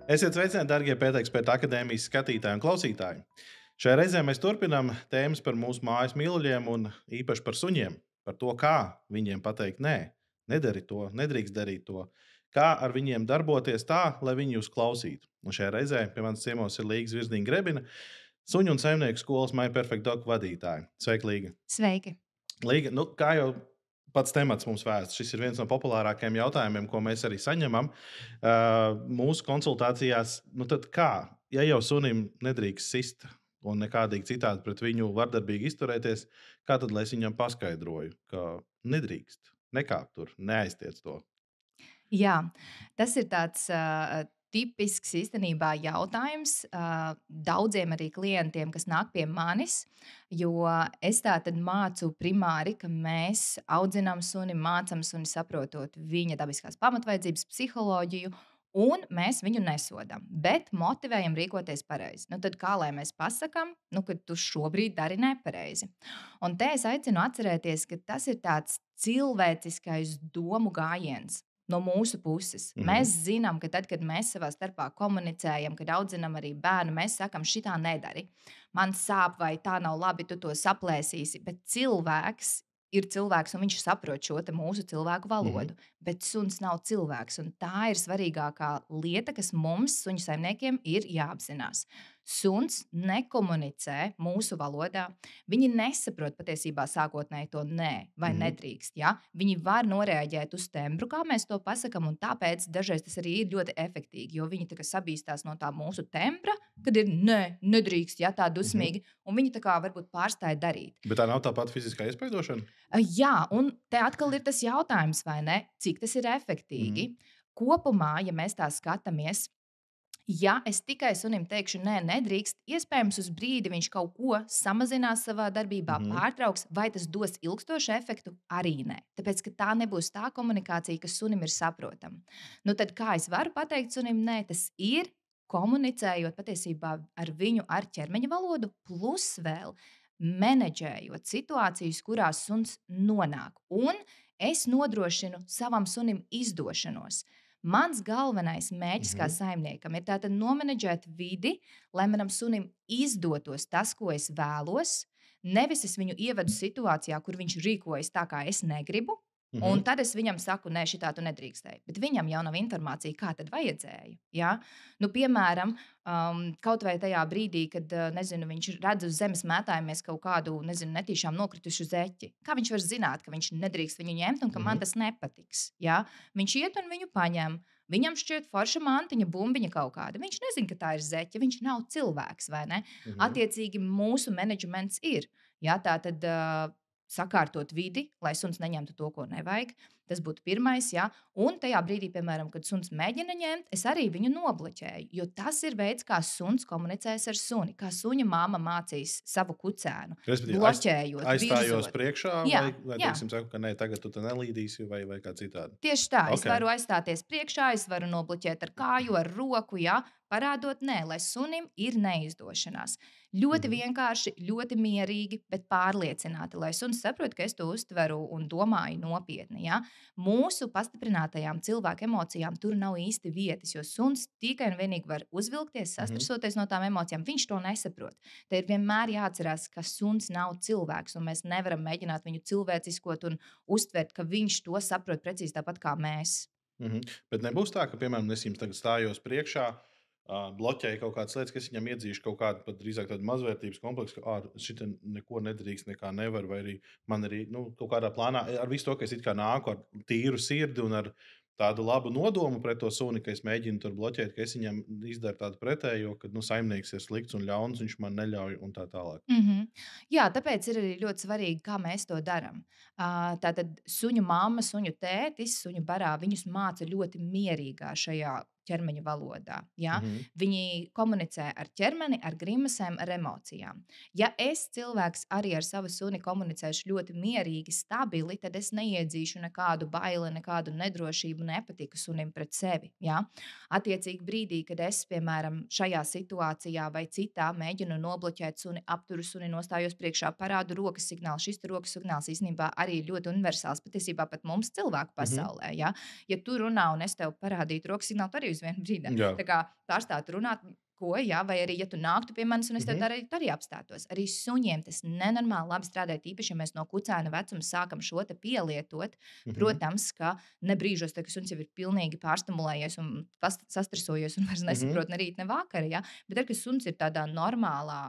Esiet sveicināti, darbie pētniecības akadēmijas skatītāji un klausītāji. Šajā reizē mēs turpinām tēmas par mūsu mājas mīluļiem un īpaši par suņiem. Par to, kā viņiem pateikt, nē, nedari to, nedrīkst darīt to. Kā ar viņiem darboties tā, lai viņi jūs klausītu. Un šajā reizē pie manas ciemos ir Līga Zvirziņa Grebina, suņu un saimnieku skolas My Perfect Dog vadītāja. Sveika, Līga! Sveiki! Līga, kā jau pats temats mums vēsts, šis ir viens no populārākajiem jautājumiem, ko mēs arī saņemam mūsu konsultācijās. Tad kā, ja jau sunim nedrīkst sist un nekādīgi citādi pret viņu vardarbīgi izturēties, kā tad lai es viņam paskaidroju, ka nedrīkst, nekāp tur, neaiztiec to? Jā, tas ir tāds tipisks īstenībā jautājums daudziem arī klientiem, kas nāk pie manis, jo es tātad mācu primāri, ka mēs audzinām suni, mācam suni saprotot viņa dabiskās pamatvajadzības, psiholoģiju, un mēs viņu nesodam, bet motivējam rīkoties pareizi. Tad kā lai mēs pasakām, ka tu šobrīd dari nepareizi? Un te es aicinu atcerēties, ka tas ir tāds cilvēciskais domu gājiens. No mūsu puses. Mēs zinām, ka tad, kad mēs savā starpā komunicējam, kad audzinām arī bērnu, mēs sakām, šitā nedari. Man sāp, vai tā nav labi, tu to saplēsīsi. Bet cilvēks ir cilvēks, un viņš saprot šo mūsu cilvēku valodu. Bet suns nav cilvēks, un tā ir svarīgākā lieta, kas mums, suņu saimniekiem, ir jāapzinās. Suns nekomunicē mūsu valodā. Viņi nesaprot patiesībā sākotnēji to nē vai nedrīkst. Ja? Viņi var noreaģēt uz tembru, kā mēs to pasakām, un tāpēc dažreiz tas arī ir ļoti efektīgi, jo viņi tā kā sabīstās no tā mūsu tembra, kad ir nē, nedrīkst, ja tā dusmīgi, un viņi tā kā varbūt pārstāja darīt. Bet tā nav tā pati fiziskā iespaidošana? Jā, un te atkal ir tas jautājums, vai ne? Cik tas ir efektīgi? Kopumā, ja mēs tā skatāmies, ja es tikai sunim teikšu, nē, nedrīkst, iespējams, uz brīdi viņš kaut ko samazinās savā darbībā, pārtrauks, vai tas dos ilgstošu efektu, arī nē. Tāpēc, ka tā nebūs tā komunikācija, kas sunim ir saprotama. Tad kā es varu pateikt sunim, nē, tas ir komunicējot patiesībā ar viņu ar ķermeņa valodu, plus vēl menedžējot situācijas, kurās suns nonāk. Un es nodrošinu savam sunim izdošanos. Mans galvenais mērķis kā saimniekam ir tātad nomenedžēt vidi, lai manam sunim izdotos tas, ko es vēlos. Nevis es viņu ievedu situācijā, kur viņš rīkojas tā, kā es negribu, un tad es viņam saku, nē, šitā tu nedrīkstēji. Bet viņam jau nav informācija, kā tad vajadzēja. Ja? Piemēram, kaut vai tajā brīdī, kad viņš redz uz zemes mētājamies kaut kādu netīšām nokritušu zeķi. Kā viņš var zināt, ka viņš nedrīkst viņu ņemt un ka man tas nepatiks? Ja? Viņš iet un viņu paņem. Viņam šķiet forša mantiņa, bumbiņa kaut kāda. Viņš nezina, ka tā ir zeķe, viņš nav cilvēks, vai ne? Attiecīgi mūsu menedžments ir. Ja? Tā tad sakārtot vidi, lai suns neņemtu to, ko nevajag. Tas būtu pirmais, ja? Un tajā brīdī, piemēram, kad suns mēģina ņemt, es arī viņu nobloķēju, jo tas ir veids, kā suns komunicēs ar suni, kā suņa māma mācīs savu kucēnu, bloķējot, aizstājos priekšā, vai teiksim, saku, ka nē, tagad tu te nelīdīsi, vai kā citādi? Tieši tā, es varu aizstāties priekšā, es varu nobloķēt ar kāju, ar roku, ja? Parādot, nē, lai sunim ir neizdošanās. Ļoti vienkārši, ļoti mierīgi, bet pārliecināti, lai suns saprot, ka es to uztveru un domāju nopietni. Ja? Mūsu pastiprinātajām cilvēku emocijām tur nav īsti vietas, jo suns tikai un vienīgi var uzvilkties, sastrasoties no tām emocijām. Viņš to nesaprot. Te ir vienmēr jāatcerās, ka suns nav cilvēks, un mēs nevaram mēģināt viņu cilvēciskot un uztvert, ka viņš to saprot precīzi tāpat kā mēs. Bet nebūs tā, ka, piemēram, es jums tagad stājos priekšā, bloķēja kaut kādas lietas, kas viņam iedzīš kaut kādu pat drīzāk tādu mazvērtības kompleksu, ka šitā neko nedrīkst, nekā nevar, vai arī man arī kaut kādā plānā, ar visu to, ka es it kā nāku ar tīru sirdi un ar tādu labu nodomu pret to suni, ka es mēģinu tur bloķēt, ka es viņam izdaru tādu pretējo, ka saimnieks ir slikts un ļauns, viņš man neļauj un tā tālāk. Jā, tāpēc ir arī ļoti svarīgi, kā mēs to darām. Tātad suņu mamma, suņu tētis, suņu barā viņus māca ļoti mierīgā šajā ķermeņa valodā. Ja? Viņi komunicē ar ķermeni, ar grimasēm, ar emocijām. Ja es cilvēks arī ar savu suni komunicēšu ļoti mierīgi, stabili, tad es neiedzīšu nekādu baili, nekādu nedrošību, nepatiku sunim pret sevi. Ja? Attiecīgi brīdī, kad es, piemēram, šajā situācijā vai citā mēģinu nobloķēt suni, apturu suni, nostājos priekšā, parādu rokas signālu. Šis rokas signāls īstenībā arī ļoti universāls, patiesībā pat mums cilvēku pasaulē. Ja tu runā un es tev parādītu rokas signālu, tu arī uz vienu brīdi. Jā. Tā kā pārstāt runāt, ko, jā, vai arī, ja tu nāktu pie manis un es tev arī apstātos. Arī suņiem tas nenormāli labi strādā, īpaši, ja mēs no kucēna vecuma sākam šo te pielietot. Protams, ka ne brīžos, kad suns jau ir pilnīgi pārstimulējies un sastresojies un vairs nesaprot ne rīt, ne vakar, ja? Bet tad, kad suns ir tādā normālā,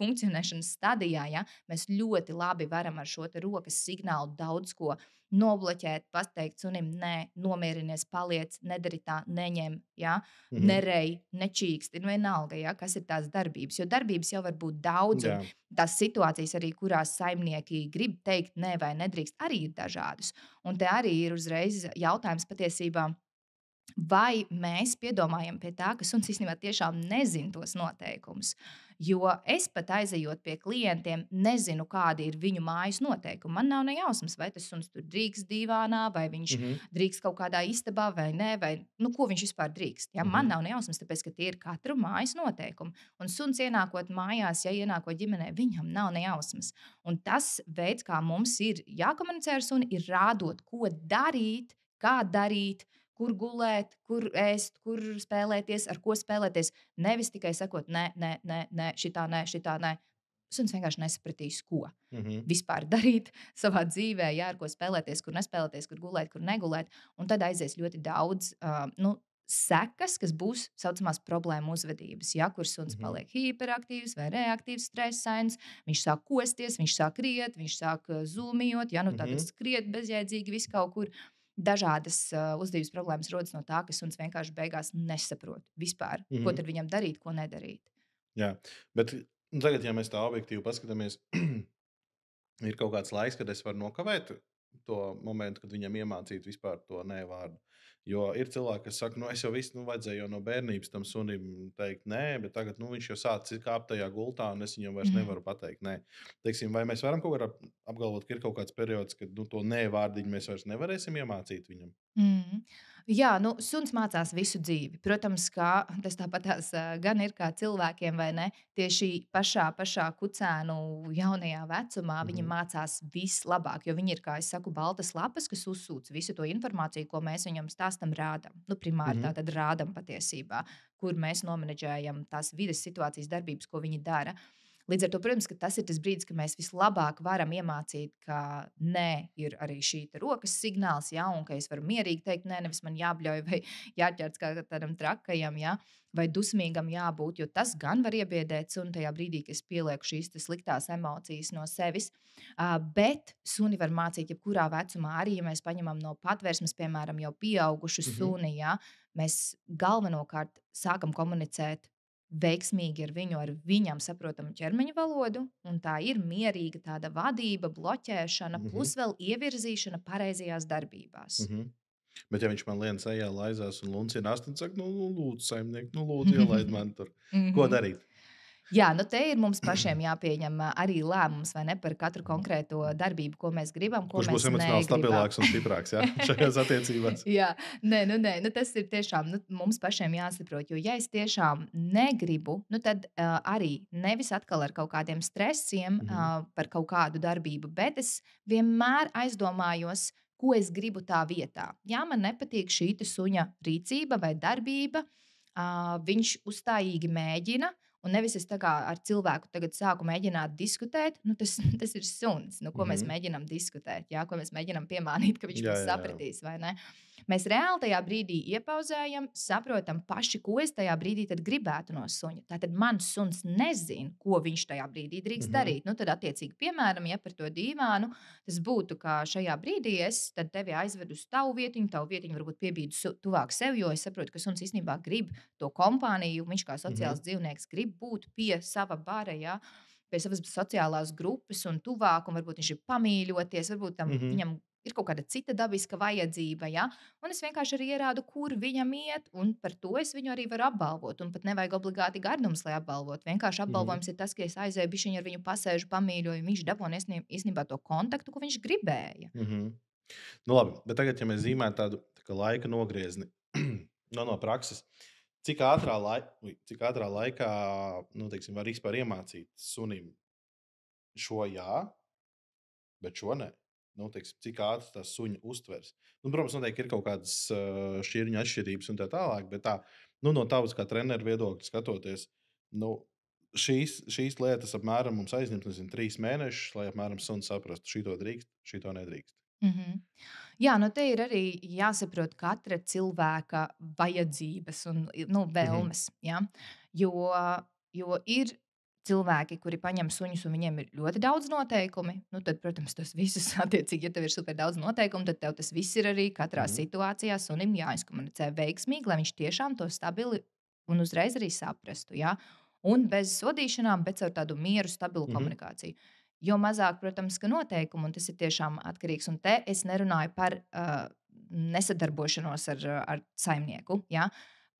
funkcionēšanas stadijā, ja, mēs ļoti labi varam ar šo rokas signālu daudz ko nobloķēt, pateikt sunim, nē, nomierinies, paliec, nedari tā, neņem, ja, nerej, nečīksti, vienalga, ja, kas ir tās darbības. Jo darbības jau var būt daudz, un tās situācijas arī, kurās saimnieki grib teikt nē vai nedrīkst, arī ir dažādas. Un te arī ir uzreiz jautājums patiesībā, vai mēs piedomājam pie tā, ka suns īstenībā tiešām nezina tos noteikumus. Jo es pat aizejot pie klientiem, nezinu, kādi ir viņu mājas noteikumi. Man nav ne jausmas, vai tas suns tur drīkst divānā, vai viņš drīkst kaut kādā istabā, vai nē, vai ko viņš vispār drīkst. Ja? Man nav ne jausmas, tāpēc, ka tie ir katru mājas noteikumi. Un suns ienākot mājās, ja ienākot ģimenē, viņam nav ne jausmas. Un tas veids, kā mums ir jākomunicē ar suni, ir rādot, ko darīt, kā darīt, kur gulēt, kur ēst, kur spēlēties, ar ko spēlēties. Nevis tikai sakot, nē, šitā nē. Suns vienkārši nesapratīs, ko vispār darīt savā dzīvē, jā, ar ko spēlēties, kur nespēlēties, kur gulēt, kur negulēt. Un tad aizies ļoti daudz sekas, kas būs saucamās problēmu uzvedības, ja, kur suns paliek hiperaktīvs vai reaktīvs, stresains, viņš sāk kosties, viņš sāk riet, viņš sāk zūmijot, ja, tātad skriet bezjēdzīgi vis kaut kur. Dažādas uzvedības problēmas rodas no tā, ka suns vienkārši beigās nesaprot vispār, ko tad viņam darīt, ko nedarīt. Jā, bet tagad, ja mēs tā objektīvi paskatāmies, ir kaut kāds laiks, kad es varu nokavēt to momentu, kad viņam iemācīt vispār to nē vārdu. Jo ir cilvēki, kas saka, es jau visu vajadzēju no bērnības tam sunim teikt nē, bet tagad viņš jau sācis kāpt tajā gultā, un es viņam vairs nevaru pateikt nē. Teiksim, vai mēs varam kaut kā apgalvot, ka ir kaut kāds periods, kad to nē vārdiņu mēs vairs nevarēsim iemācīt viņam? Jā, suns mācās visu dzīvi. Protams, ka tas tāpatās gan ir kā cilvēkiem, vai ne? Tieši pašā kucēnu jaunajā vecumā viņi mācās vislabāk, jo viņi ir, kā es saku, baltas lapas, kas uzsūc visu to informāciju, ko mēs viņam stāstam, rādam. Primāri tā tad rādam patiesībā, kur mēs nomenedžējam tās vides situācijas darbības, ko viņi dara. Līdz ar to, protams, ka tas ir tas brīdis, kad mēs vislabāk varam iemācīt, ka nē, ir arī šī rokas signāls, ja, un ka es varu mierīgi teikt, nē, nevis man jābļauj vai jāķers kā tādam trakajam, ja, vai dusmīgam jābūt, jo tas gan var iebiedēt suni tajā brīdī, kad es pielieku šīs sliktās emocijas no sevis. Bet suni var mācīt jebkurā vecumā, arī ja mēs paņemam no patvērsmes, piemēram, jau pieaugušu suni, ja, mēs galvenokārt sākam komunicēt veiksmīgi ar viņu, ar viņam saprotamu ķermeņa valodu, un tā ir mierīga tāda vadība, bloķēšana, plus vēl ievirzīšana pareizajās darbībās. Bet, ja viņš man lien sejā laizās un luncinās, tad saka, lūdzu, saimniek, lūdzu, ielaid man tur. Ko darīt? Jā, te ir mums pašiem jāpieņem arī lēmums, vai ne, par katru konkrēto darbību, ko mēs gribam, ko Kurš mēs būs emocionāli negribam. stabilāks un stiprāks, jā, šajās attiecībās. Jā, nē, tas ir tiešām mums pašiem jāsaprot, jo ja es tiešām negribu, tad arī nevis atkal ar kaut kādiem stresiem par kaut kādu darbību, bet es vienmēr aizdomājos, ko es gribu tā vietā. Jā, man nepatīk šī suņa rīcība vai darbība, viņš uzstājīgi mēģina. Un nevis es tā kā ar cilvēku tagad sāku mēģināt diskutēt, tas ir suns, ko mēs mēģinām diskutēt, jā, ko mēs mēģinām piemānīt, ka viņš mums sapratīs, vai ne? Mēs reāli tajā brīdī iepauzējam, saprotam paši, ko es tajā brīdī tad gribētu no suņa. Tātad mans suns nezina, ko viņš tajā brīdī drīkst darīt. Tad attiecīgi, piemēram, ja par to dīvānu, tas būtu, ka šajā brīdī es tevi aizvedu uz tavu vietiņu varbūt piebīdu tuvāk sev, jo es saprotu, ka suns īstenībā grib to kompāniju, viņš kā sociāls dzīvnieks grib būt pie sava bara, ja, pie savas sociālās grupas un tuvāk, un varbūt viņš ir pamīļoties, varbūt viņam ir kaut kāda cita dabiska vajadzība, ja, un es vienkārši arī ierādu, kur viņam iet, un par to es viņu arī varu apbalvot, un pat nevajag obligāti gardums, lai apbalvot. Vienkārši apbalvojums ir tas, ka es aizēju bišķiņu ar viņu pasēžu, pamīļoju, viņš dabūna īstenībā to kontaktu, ko viņš gribēja. Labi, bet tagad, ja mēs zīmējam tādu laika nogriezni no prakses, cik ātrā laikā teiksim, var vispār iemācīt sunim šo jā, bet šo nē? nu, teiksim, cik ātri tas suņa uztvers. Nu, protams, noteikti ir kaut kādas šķirņu atšķirības un tā tālāk, bet tā, nu, no tavas kā treneru viedokļa skatoties, nu, šīs lietas apmēram mums aizņemt, nezinu, 3 mēnešus, lai apmēram suns saprastu, šito drīkst, šito nedrīkst. Mhm. Jā, nu te ir arī jāsaprot katra cilvēka vajadzības un nu, Mhm. vēlmes. Ja? Jo ir cilvēki, kuri paņem suņus, un viņiem ir ļoti daudz noteikumu. Nu, tad, protams, tas viss, attiecīgi, ja tev ir super daudz noteikumu, tad tev tas viss ir arī katrā Mhm. situācijā sunim jāizkomunicē veiksmīgi, lai viņš tiešām to stabili un uzreiz arī saprastu. Ja? Un bez sodīšanām, bet ar tādu mieru, stabilu Mhm. komunikāciju. Jo mazāk, protams, ka noteikumu, un tas ir tiešām atkarīgs. Un te es nerunāju par nesadarbošanos ar saimnieku. Ja?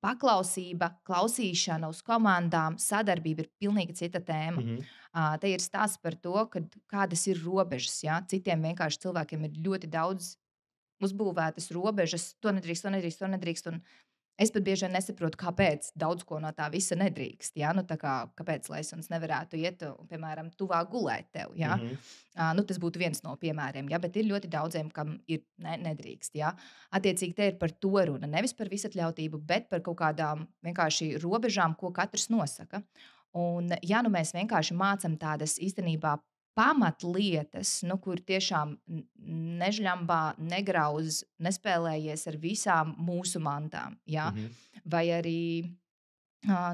Paklausība, klausīšana uz komandām, sadarbība ir pilnīgi cita tēma. Mhm. Te ir stāsts par to, kādas ir robežas. Ja? Citiem vienkārši cilvēkiem ir ļoti daudz uzbūvētas robežas. To nedrīkst, to nedrīkst, to nedrīkst. Un es pat bieži vien nesaprotu, kāpēc daudz ko no tā visa nedrīkst. Ja? Nu, kāpēc lai suns nevarētu iet, piemēram, tuvāk gulēt tev? Ja? Mhm. Nu, tas būtu viens no piemēriem, ja? Bet ir ļoti daudziem, kam ir nedrīkst. Ja? Attiecīgi, te ir par to runa. Nevis par visatļautību, bet par kaut kādām vienkārši robežām, ko katrs nosaka. Un, ja nu mēs vienkārši mācām tādas īstenībā pamatlietas, nu, kur tiešām nežļambā, negrauz, nespēlējies ar visām mūsu mantām, ja? Mhm. Vai arī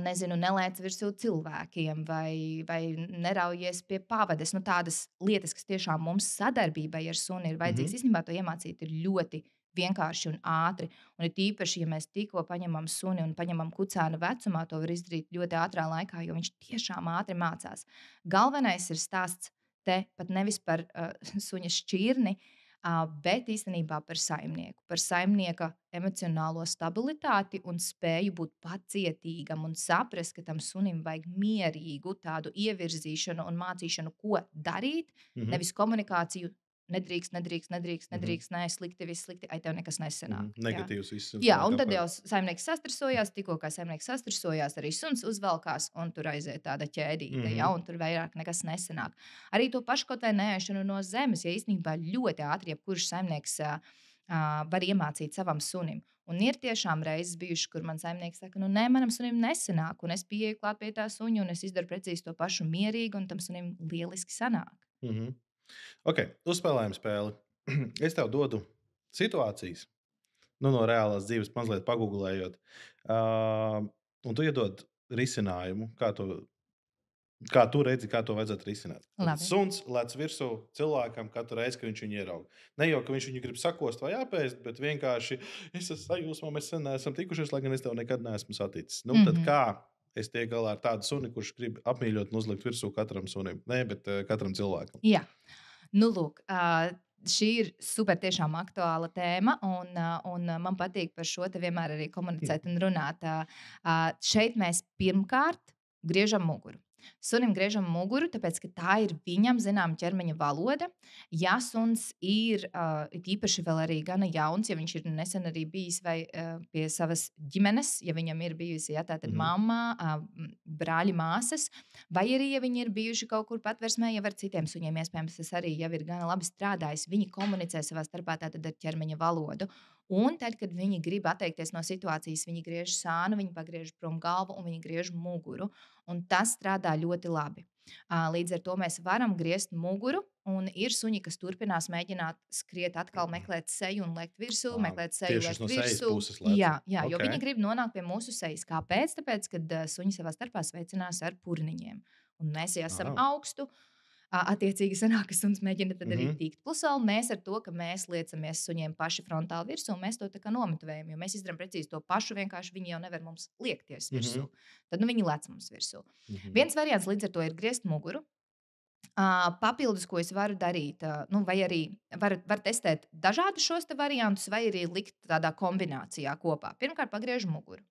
nezinu, nelēc virsū cilvēkiem, vai neraujies pie pavades. Nu, tādas lietas, kas tiešām mums sadarbībai ar suni ir Mhm. vajadzīgas. Īstenībā to iemācīt ir ļoti vienkārši un ātri. Un it īpaši, ja mēs tikko paņemam suni un paņemam kucēnu vecumā, to var izdarīt ļoti ātrā laikā, jo viņš tiešām ātri mācās. Galvenais ir stāsts te pat nevis par suņa šķirni, bet īstenībā par saimnieku. Par saimnieka emocionālo stabilitāti un spēju būt pacietīgam un saprast, ka tam sunim vajag mierīgu tādu ievirzīšanu un mācīšanu, ko darīt, Mhm. nevis komunikāciju. Nedrīkst, nedrīkst, nedrīkst, Mhm. nedrīkst, nē, slikti, viss slikti, ai, tev nekas nesenāk. Mhm. Ja? Negatīvs viss un Jā, nāk un tad apkārt. jau saimnieks sastrasojās, tikko kā saimnieks sastrasojās, arī suns uzvelkās, un tur aiziet tāda ķēdīte, ja, Mhm. un tur vairāk nekas nesenāk. Arī to pašu kaut vai neēšanu no zemes, ja īstenībā ļoti ātri jebkurš saimnieks var iemācīt savam sunim. Un ir tiešām reizes bijušas, kur man saimnieks saka, nu, nē, manam sunim nesenāk, un es pieeju klāt pie tā suņa, un es izdaru precīzi to pašu mierīgi, un tam sunim lieliski sanāk. Mhm. Ok, uzspēlējam spēli. Es tev dodu situācijas, nu, no reālās dzīves, mazliet pagūglējot. Un tu iedod risinājumu, kā tu redzi, kā to vajadzētu risināt. Tad Labi. suns lec virsū cilvēkam katru reizi, kad viņš viņu ieraudzīja. Ne jau, ka viņš viņu grib sakost vai apēst, bet vienkārši es esmu sajūsmā, mēs sen neesam tikušies, lai gan es tev nekad neesmu saticis. Nu, tad Mhm. kā es tiek galā ar tādu suni, kurš grib apmīļot un uzlikt virsū katram sunim? Nē, bet katram cilvēkam. Jā, nu, lūk, šī ir super tiešām aktuāla tēma, un man patīk par šo te vienmēr arī komunicēt un runāt. Šeit mēs pirmkārt griežam muguru. Sunim griežam muguru, tāpēc ka tā ir viņam zināma ķermeņa valoda. Ja suns ir īpaši vēl arī gana jauns, ja viņš ir nesen arī bijis vai, pie savas ģimenes, ja viņam ir bijusi ja, tātad Mhm. mamma, brāļi, māsas, vai arī, ja viņi ir bijuši kaut kur patversmē, jau ar citiem suņiem, iespējams, tas arī jau ir gana labi strādājis. Viņi komunicē savā starpā tātad ar ķermeņa valodu. Un tad, kad viņi grib atteikties no situācijas, viņi griež sānu, viņi pagriež prom galvu un viņi griež muguru. Un tas strādā ļoti labi. Līdz ar to mēs varam griezt muguru, un ir suņi, kas turpinās mēģināt skriet, atkal meklēt seju un lekt virsū, meklēt seju, Tieši lekt no sejas virsū. puses lec. Jā, jo Ok. viņi grib nonākt pie mūsu sejas. Kāpēc? Tāpēc, kad suņi savā starpā sveicinās ar purniņiem. Un mēs jau esam Aha. augstu. Attiecīgi, sanāk, ka suns mēģina tad arī Mhm. tikt. Plus, vēl mēs ar to, ka mēs liecamies suņiem paši frontāli virsū, mēs to tā kā nometavējam, jo mēs izdarām precīzi to pašu, vienkārši viņi jau nevar mums liekties virsū. Mhm. Tad nu, viņi lec mums virsū. Mhm. Viens variants līdz ar to ir griezt muguru. Papildus, ko es varu darīt, nu, vai arī var testēt dažādus šos variantus, vai arī likt tādā kombinācijā kopā. Pirmkārt, pagriežu muguru.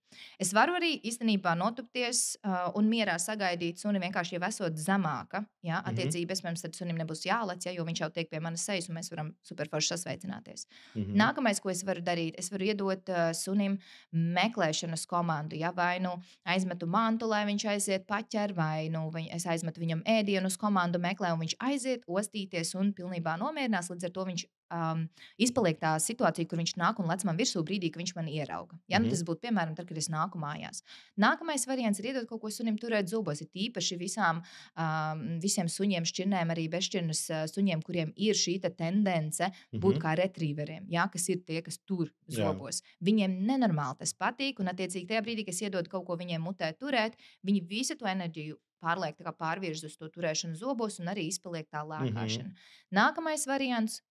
Es varu arī īstenībā notupties un mierā sagaidīt suni vienkārši jau esot zemāka. Ja? Attiecīgi, iespējams, tad sunim nebūs jālec, ja, jo viņš jau tiek pie manas sejas, un mēs varam superforši sasveicināties. Mhm. Nākamais, ko es varu darīt, es varu iedot sunim meklēšanas komandu. Ja? Vai nu aizmetu mantu, lai viņš aiziet paķer, vai nu es aizmetu viņam ēdienu uz komandu, komandu meklē, un viņš aiziet ostīties un pilnībā nomierinās. Līdz ar to viņš izpaliek tā situācija, kur viņš nāk un lec man virsū brīdī, kad viņš man ierauga. Ja, nu, tas būtu piemēram tad, kad es nāku mājās. Nākamais variants ir iedot kaut ko sunim turēt zobos. Ir īpaši visiem suņiem, šķirnēm, arī bezšķirnes suņiem, kuriem ir šī tendence būt kā retrieveriem, ja, kas ir tie, kas tur zobos. Viņiem nenormāli tas patīk, un attiecīgi tajā brīdī, kad es iedodu kaut ko viņiem mutē turēt, viņi visu to enerģiju pārvirz uz to turēšanu zobos un arī izpaliek tā lēkāšana. Nākamais variants.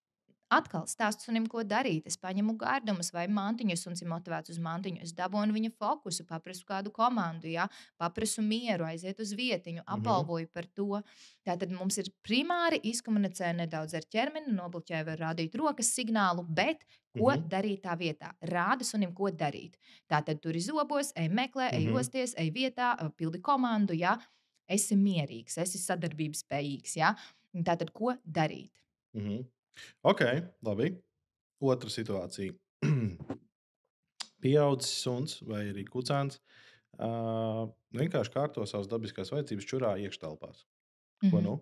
Atkal stāstu sunim, ko darīt. Es paņemu gardumus vai mantiņu, ja suns ir motivēts uz mantiņu. Es dabūnu viņa fokusu, paprasu kādu komandu, ja? Paprasu mieru, aiziet uz vietiņu, apbalvoju par to. Tātad mums ir primāri izkomunicē nedaudz ar ķermeni, nobloķē var rādīt rokas signālu, bet ko darīt tā vietā? Rāda sunim, ko darīt. Tātad tur ir zobos, ej meklē, ej osties, ej vietā, pildi komandu, ja? Esi mierīgs, esi sadarbības spējīgs, ja? Tātad ko darīt? Ok, labi. Otra situācija. Pieaudzis suns vai arī kucēns vienkārši kārto savas dabiskās vajadzības čurā iekštelpās. Ko nu?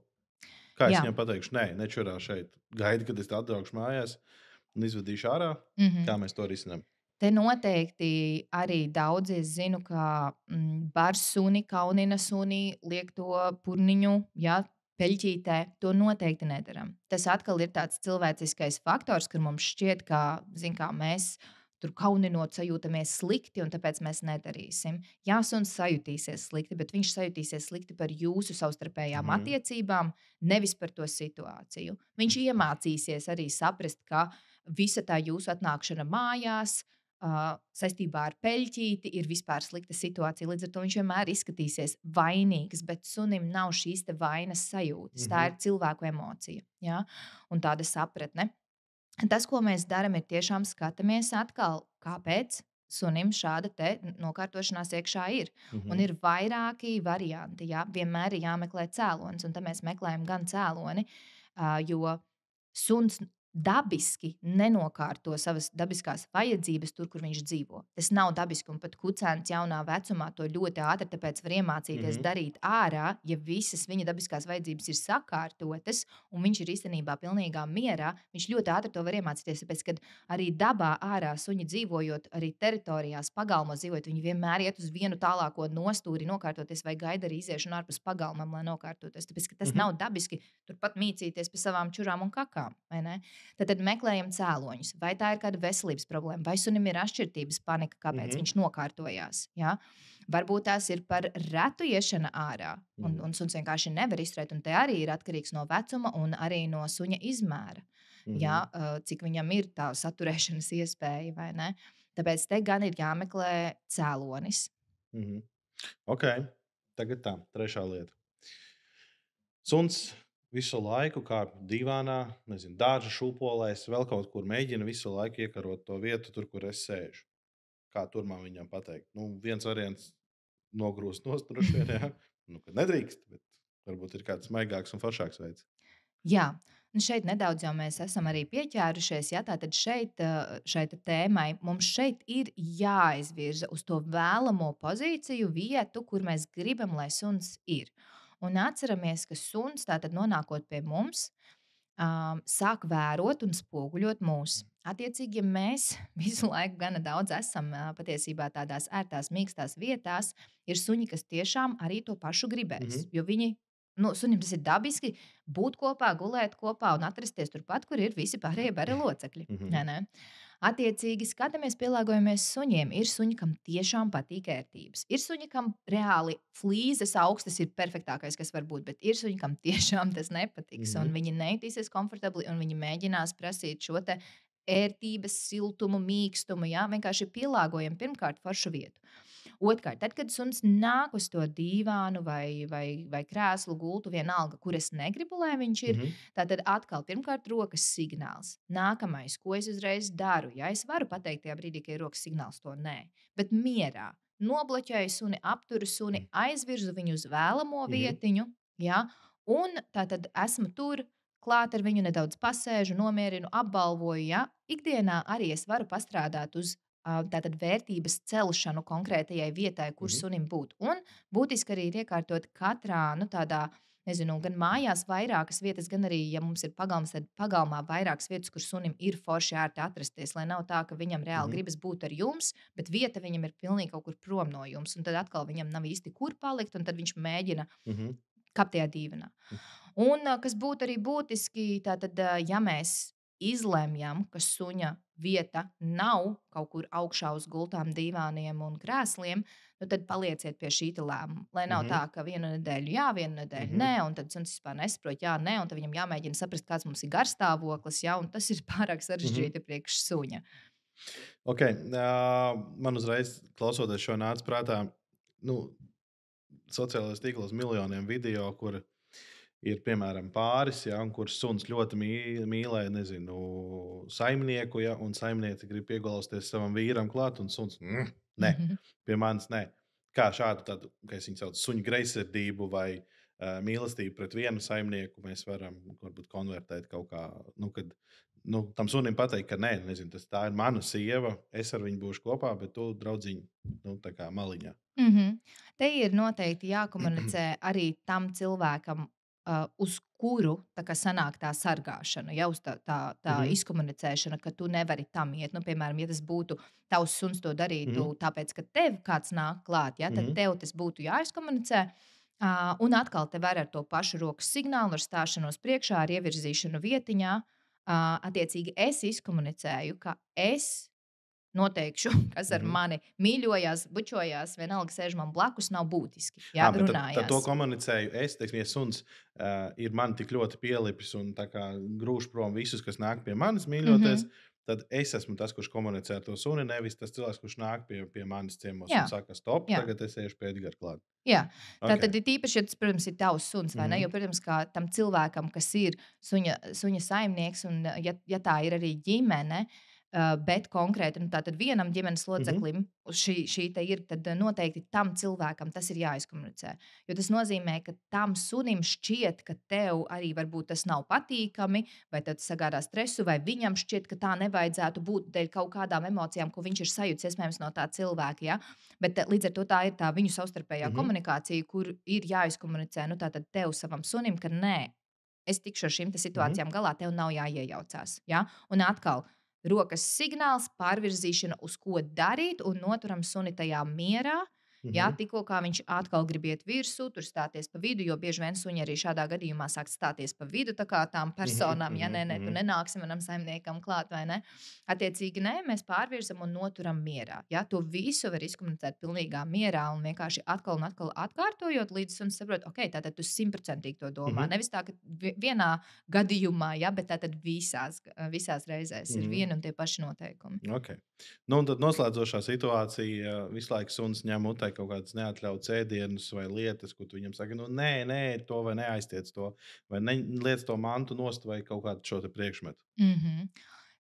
Kā es viņam pateikšu? Nē, nečurā šeit. Gaidi, kad es atbraukšu mājās un izvedīšu ārā. Kā mēs to risinām? Te noteikti arī daudzi, es zinu, ka bar suni, kaunina suni, liek to purniņu, ja, peļķītē, to noteikti nedaram. Tas atkal ir tāds cilvēciskais faktors, kur mums šķiet, ka, mēs tur kauninot sajūtamies slikti, un tāpēc mēs nedarīsim. Jā, suns sajutīsies slikti, bet viņš sajutīsies slikti par jūsu savstarpējām attiecībām, nevis par to situāciju. Viņš iemācīsies arī saprast, ka visa tā jūsu atnākšana mājās, saistībā ar peļķīti ir vispār slikta situācija. Līdz ar to viņš vienmēr izskatīsies vainīgs, bet sunim nav šīs vainas sajūtas. Tā ir cilvēku emocija, ja? Un tāda sapratne. Tas, ko mēs darām, ir tiešām skatāmies atkal, kāpēc sunim šāda nokārtošanās iekšā ir. Un ir vairāki varianti. Ja? Vienmēr ir jāmeklē cēlonis, un tad mēs meklējam gan cēloni, jo suns dabiski nenokārto savas dabiskās vajadzības tur, kur viņš dzīvo. Tas nav dabiski, un pat kucēns jaunā vecumā to ļoti ātri tāpēc var iemācīties darīt ārā, ja visas viņa dabiskās vajadzības ir sakārtotas, un viņš ir īstenībā pilnīgā mierā, viņš ļoti ātri to var iemācīties, tāpēc, kad arī dabā ārā suņi dzīvojot, arī teritorijās, pagalmos dzīvojot, viņi vienmēr iet uz vienu tālāko nostūri nokārtoties vai gaida arī iziešanu ārpus pagalmam, lai nokārtoties, tāpēc, ka tas nav dabiski turpat mīcīties pa savām čurām un kakām, vai ne? Tad meklējam cēloņus. Vai tā ir kāda veselības problēma, vai sunim ir atšķirības panika, kāpēc viņš nokārtojās. Ja? Varbūt tās ir par retu iešana ārā, un suns vienkārši nevar izturēt. Un te arī ir atkarīgs no vecuma un arī no suņa izmēra. Ja? Cik viņam ir tā saturēšanas iespēja, vai ne? Tāpēc te gan ir jāmeklē cēlonis. Ok, tagad tā, trešā lieta. Suns visu laiku kāp divānā, nezinu, dārza šūpolēs, vēl kaut kur mēģina visu laiku iekarot to vietu, tur, kur es sēžu. Kā tur man viņam pateikt? Nu, viens variants nogrūst nost droši vien, ja? Nu, kad nedrīkst, bet varbūt ir kāds maigāks un foršāks veids. Jā, un šeit nedaudz jau mēs esam arī pieķērušies, ja tātad šeit tēmai mums šeit ir jāizvirza uz to vēlamo pozīciju, vietu, kur mēs gribam, lai suns ir. Un atceramies, ka suns, tātad nonākot pie mums, sāk vērot un spoguļot mūs. Attiecīgi, ja mēs visu laiku gana daudz esam patiesībā tādās ērtās, mīkstās vietās, ir suņi, kas tiešām arī to pašu gribēs. Jo viņi, sunim tas ir dabiski būt kopā, gulēt kopā un atrasties turpat, kur ir visi pārējie bara locekļi. Ne? Attiecīgi, skatāmies, pielāgojamies suņiem. Ir suņi, kam tiešām patīk ērtības. Ir suņi, kam reāli flīzes augstas ir perfektākais, kas var būt, bet ir suņi, kam tiešām tas nepatiks. Un viņi nejutīsies komfortabli, un viņi mēģinās prasīt šo te ērtības, siltumu, mīkstumu. Ja? Vienkārši pielāgojam pirmkārt foršu vietu. Otrkārt, tad, kad suns nāk uz to dīvānu vai krēslu gultu, vienalga, kur es negribu, lai viņš ir, tad atkal pirmkārt rokas signāls. Nākamais, ko es uzreiz daru, ja es varu pateikt tajā brīdī, ka ir rokas signāls, to nē, bet mierā. Nobloķēju suni, apturu suni, aizvirzu viņu uz vēlamo vietiņu, ja? Un tātad esmu tur, klāt ar viņu nedaudz pasēžu, nomierinu, apbalvoju. Ja? Ikdienā arī es varu pastrādāt uz tātad vērtības celšanu konkrētajai vietai, kur sunim būt. Un būtiski arī ir iekārtot katrā tādā nezinu, gan mājās vairākas vietas, gan arī, ja mums ir pagalms, tad pagalmā vairākas vietas, kur sunim ir forši ērti atrasties. Lai nav tā, ka viņam reāli Mhm. gribas būt ar jums, bet vieta viņam ir pilnīgi kaut kur prom no jums. Un tad atkal viņam nav īsti kur palikt, un tad viņš mēģina Mhm. kāpt tajā dīvainā. Un kas būtu arī būtiski, tātad, ja mēs izlemjam, ka suņa vieta nav kaut kur augšā uz gultām, divāniem un krēsliem, nu tad palieciet pie šī lēmuma. Lai nav Mhm. tā, ka vienu nedēļu jā, vienu nedēļu nē, Mhm. un tad suns vispār nesaprot, jā, nē, un tad viņam jāmēģina saprast, kāds mums ir garstāvoklis, jā, un tas ir pārāk Mhm. sarežģīti priekš suņa. Okay. Man uzreiz klausoties šo nāca prātā, nu, sociālajos tīklos miljoniem video, kur ir piemēram pāris, ja, kur suns ļoti mīlēja, nezinu, saimnieku, ja, un saimniece grib piegulausties savam vīram klāt, un suns nē, Mhm. pie manis nē. Kā šādu, tādu, kā es viņu saucu, suņu greizsirdību vai mīlestību pret vienu saimnieku mēs varam varbūt konvertēt kaut kā, nu, kad tam sunim pateikt, ka nē, nezinu, tā ir mana sieva, es ar viņu būšu kopā, bet tu, draudziņ, nu, tā kā maliņā. Mhm. Te ir noteikti jākomunicē arī tam cilvēkam, uz kuru tā kā sanāk tā sargāšana, jau uz tā Mhm, izkomunicēšana, ka tu nevari tam iet. Nu, piemēram, ja tas būtu tavs suns to darītu, mhm, tāpēc, ka tev kāds nāk klāt, ja, tad mhm, tev tas būtu jāizkomunicē. Un atkal te var ar to pašu rokas signālu, ar stāšanos priekšā, ar ievirzīšanu vietiņā. Attiecīgi, es izkomunicēju, ka es noteikšu, kas ar mhm. mani mīļojās, bučojās, vienalga sēž man blakus, nav būtiski. Jā, Bet tad to runājās. komunicēju es. Teiksim, ja suns ir man tik ļoti pielipis un tā kā grūž prom visus, kas nāk pie manis mīļoties, Mhm. tad es esmu tas, kurš komunicē ar to suni. Nevis tas cilvēks, kurš nāk pie manis ciemos Jā, un saka, stop, jā. tagad es iešu pie Edgara klāt. Jā, tā Okay. tad ir īpaši, ja tas, protams, ir tavs suns, vai ne? Jo, Mhm, protams, kā tam cilvēkam, kas ir suņa saimnieks, un ja tā ir arī ģimene, bet konkrēti nu, tātad vienam ģimenes mhm, loceklim šī te ir, tad noteikti tam cilvēkam tas ir jāizkomunicē. Jo tas nozīmē, ka tam sunim šķiet, ka tev arī varbūt tas nav patīkami, vai tas sagādā stresu, vai viņam šķiet, ka tā nevajadzētu būt dēļ kaut kādām emocijām, ko viņš ir sajūtis iespējams no tā cilvēka. Ja? Bet līdz ar to tā ir tā viņu savstarpējā mhm, komunikācija, kur ir jāizkomunicē nu, tātad tev savam sunim, ka nē, es tikšu ar šīm mhm, situācijām galā, tev nav jāiejaucās. Ja? Un atkal, rokas signāls, pārvirzīšana, uz ko darīt, un noturam suni tajā mierā. Jā, mhm, tikko kā viņš atkal grib iet virsū, tur stāties pa vidu, jo bieži vien suņi arī šādā gadījumā sāk stāties pa vidu tā kā tām mhm, personām. Ja nē, tu mhm, nenāksi manam saimniekam klāt, vai ne? Attiecīgi, nē, mēs pārvirzam un noturam mierā. Ja? To visu var izkomunicēt pilnīgā mierā un vienkārši atkal un atkal atkārtojot, līdz suns saprot, ok, tātad tu simtprocentīgi to domā. mhm, Nevis tā, ka vienā gadījumā, ja, bet tātad visās reizēs ir mhm. vieni un tie paši noteikumi. Okay. Nu, un tad noslēdzošā situācija, visu laiku suns ņem mutē kaut kādas neatļautas ēdienas vai lietas, ko tu viņam saki, nu, nē, nē, to vai neaiztiec to, vai liec to mantu nost vai kaut kādu šo te priekšmetu. Mhm.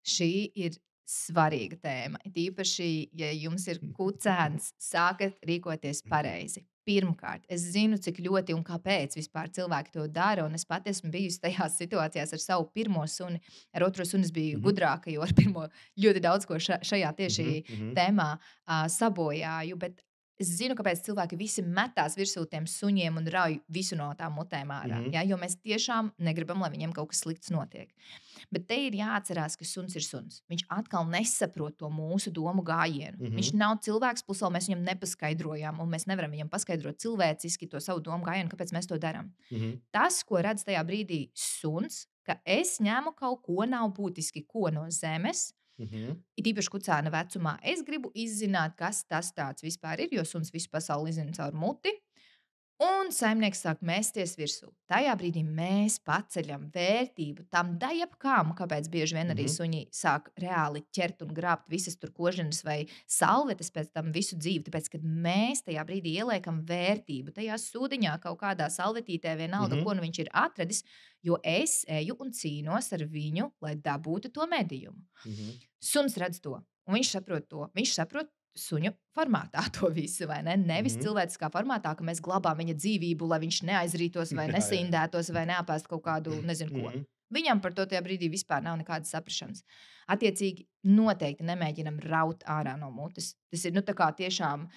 Šī ir svarīga tēma. It īpaši, ja jums ir kucēns, sākat rīkoties pareizi. Pirmkārt, es zinu, cik ļoti un kāpēc vispār cilvēki to dara. Un es pat esmu bijusi tajās situācijās ar savu pirmo suni. Ar otro suni es biju Mhm, gudrāka, jo ar pirmo ļoti daudz ko šajā tieši mhm, mhm, tēmā sabojāju. Bet es zinu, kāpēc cilvēki visi metās virsū tiem suņiem un rauj visu no tām mutēm ārā. mhm, Ja? Jo mēs tiešām negribam, lai viņiem kaut kas slikts notiek. Bet te ir jāatcerās, ka suns ir suns. Viņš atkal nesaprot to mūsu domu gājienu. Viņš mhm, nav cilvēks, plus vēl mēs viņam nepaskaidrojām, un mēs nevaram viņam paskaidrot cilvēciski to savu domu gājienu, kāpēc mēs to darām. mhm, Tas, ko redz tajā brīdī suns, ka es ņemu kaut ko, nav būtiski ko no zemes. mhm, Ir īpaši kucēna vecumā. Es gribu izzināt, kas tas vispār ir, jo suns visu pasauli izzina caur muti. Un saimnieks sāk mēsties virsū. Tajā brīdī mēs paceļam vērtību tam dajapkām, kāpēc bieži vien arī mhm, suņi sāk reāli ķert un grābt visas tur koženas vai salvetes pēc tam visu dzīvi. Tāpēc, kad mēs tajā brīdī ieliekam vērtību tajā sūdiņā, kaut kādā salvetītē, vienalga, mhm, ko nu viņš ir atradis, jo es eju un cīnos ar viņu, lai dabūtu to medījumu. mhm. Suns redz to, un viņš saprot to. Viņš saprot suņu formātā to visu, vai ne? Nevis Mhm. cilvēciskā formātā, ka mēs glabājam viņa dzīvību, lai viņš neaizrītos, vai Jā, jā. nesindētos, vai neapēst kaut kādu nezinu ko. Mhm, Viņam par to tajā brīdī vispār nav nekādas saprašanas. Attiecīgi, noteikti nemēģinam raut ārā no mutes. Tas ir nu, tā kā tiešām,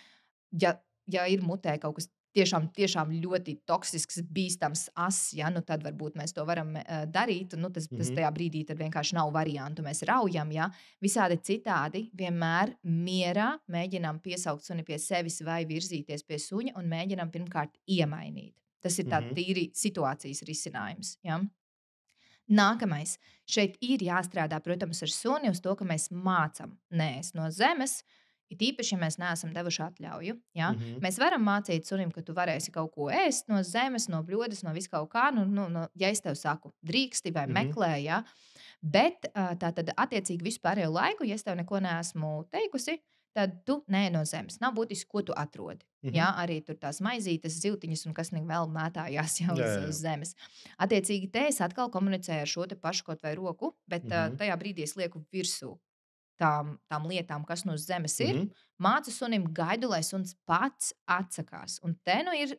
ja ir mutē kaut kas tiešām ļoti toksisks, bīstams ass, ja, nu tad varbūt mēs to varam darīt. Nu, tas tajā brīdī tad vienkārši nav variantu. Mēs raujam, ja. Visādi citādi vienmēr mierā mēģinām piesaukt suni pie sevis vai virzīties pie suņa un mēģinām pirmkārt iemainīt. Tas ir tā tīri situācijas risinājums. Ja. Nākamais. Šeit ir jāstrādā, protams, ar suni uz to, ka mēs mācām nēst no zemes. It īpaši, ja mēs neesam devuši atļauju. Ja? Mēs varam mācīt sunim, ka tu varēsi kaut ko ēst no zemes, no bļodas, no viskaut kā. Ja es tev saku, drīksti vai meklē, ja? Bet tātad attiecīgi visu pārējo laiku, ja es tev neko neesmu teikusi, tad tu nē no zemes. Nav būtiski, ko tu atrodi. Ja? Arī tur tās maizītes, ziltiņas un kas vēl mētājās jau uz zemes. Attiecīgi te es atkal komunicēju ar šo te pašu kaut vai roku, bet tajā brīdī es lieku virsū tām lietām, kas no zemes ir, mācu sunim, gaidu, lai suns pats atsakās. Un te nu ir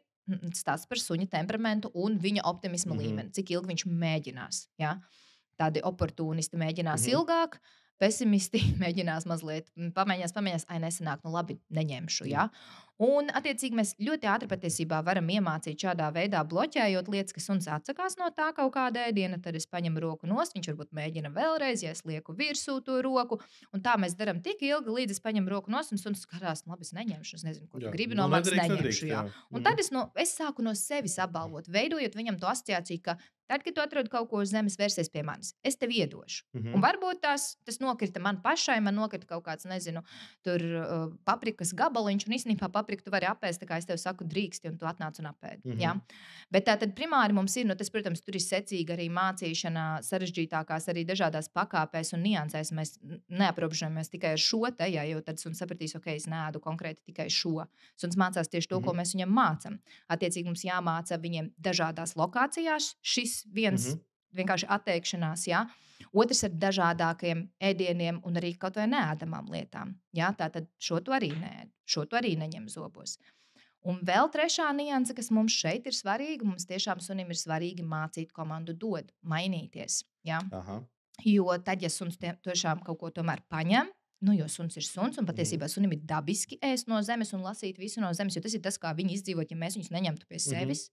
stāsts par suņa temperamentu un viņa optimisma līmeni, cik ilgi viņš mēģinās. Ja? Tādi oportunisti mēģinās ilgāk, pesimisti mēģinās mazliet pamēģinās, ai nesanāk, nu labi, neņemšu. Ja? Un, attiecīgi, mēs ļoti ātri patiesībā varam iemācīt šādā veidā, bloķējot lietas, ka suns atsakās no tā kaut kāda ēdiena, tad es paņemu roku nost, viņš varbūt mēģina vēlreiz, ja es lieku virsū to roku, un tā mēs darām tik ilgi, līdz es paņemu roku nost, un suns skatās, labi, es neņemšu, es nezinu, ko tu gribi no manis, neņemšu. Un tad es sāku no sevis apbalvot, veidojot viņam to asociāciju, ka tad, kad tu atrod kaut ko uz zemes, vērsies pie manis, es tev iedošu. Un varbūt tas nokrita man pašai, man nokrita kaut kāds, nezinu, tur paprikas gabaliņš, un īstenībā papriku tu vari apēst, tā kā es tev saku, drīksti, un tu atnāc un apēdi. Ja? Bet tā tad primāri mums ir, tas, protams, tur ir secīgi arī mācīšana, sarežģītākās arī dažādās pakāpēs un niansēs. Mēs neaprobežojamies tikai ar šo te, ja, jo tad suns sapratīs, ok, es neēdu konkrēti tikai šo. Suns mācās tieši to, ko mēs viņam mācam. Attiecīgi mums jāmāca viņiem dažādās lokācijās. Šis viens vienkārši atteikšanās, ja. Otrs ar dažādākiem ēdieniem un arī kaut vai neēdamām lietām. Ja. Tātad šo tu arī neēd, šo tu arī neņem zobos. Un vēl trešā nianse, kas mums šeit ir svarīga, mums tiešām sunim ir svarīgi mācīt komandu dod, mainīties. Ja. Jo tad, ja suns tiešām kaut ko tomēr paņem, jo suns ir suns, un patiesībā sunim ir dabiski ēst no zemes un lasīt visu no zemes, jo tas ir tas, kā viņi izdzīvot, ja mēs viņus neņemtu pie sevis.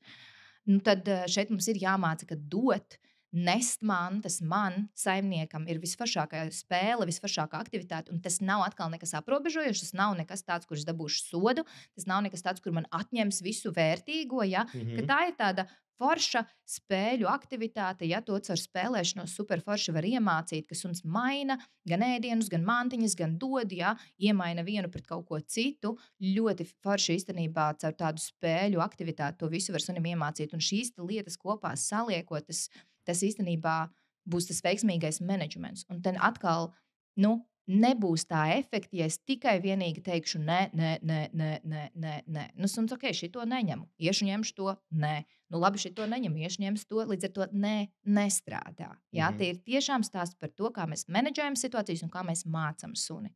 Tad šeit mums ir jāmāca, ka dot, nest mantas man, saimniekam, ir visforšākā spēle, visforšākā aktivitāte, un tas nav atkal nekas aprobežojošs, tas nav nekas tāds, kurš dabūšu sodu, tas nav nekas tāds, kur man atņems visu vērtīgo, ja? Ka tā ir tāda forša spēļu aktivitāte, ja to caur spēlēšanos superforši var iemācīt, ka suns maina gan ēdienus, gan mantiņas, gan dod, ja, iemaina vienu pret kaut ko citu. Ļoti forši īstenībā caur tādu spēļu aktivitāti to visu var sunim iemācīt, un šīs lietas kopā saliekot, tas īstenībā būs tas veiksmīgais menedžments. Un tad atkal, nebūs tā efekta, ja es tikai vienīgi teikšu nē. Suns, ok, šito neņemu, iešu ņemšu to, nē. Labi, šito neņemu, iešu ņemšu to, līdz ar to nestrādā. Jā, tie ir tiešām stāsti par to, kā mēs menedžējam situācijas un kā mēs mācam suni.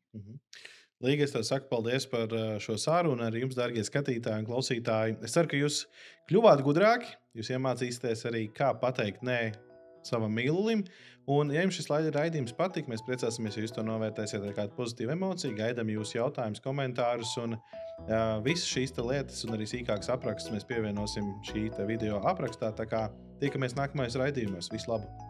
Līga, es tev saku paldies par šo sarunu arī jums, dārgie skatītāji un klausītāji. Es ceru, ka jūs kļuvāt gudrāki, jūs iemācīsieties arī, kā pateikt nē savam mīlulim. Un, ja jums šis raidījums patīk, mēs priecāsimies, ja jūs to novērtēsiet ar kādu pozitīvu emociju, gaidām jūsu jautājumus, komentārus un visas šīs lietas un arī sīkāks apraksts mēs pievienosim šī video aprakstā. Tā kā tiekamies nākamajos raidījumos. Visu labu!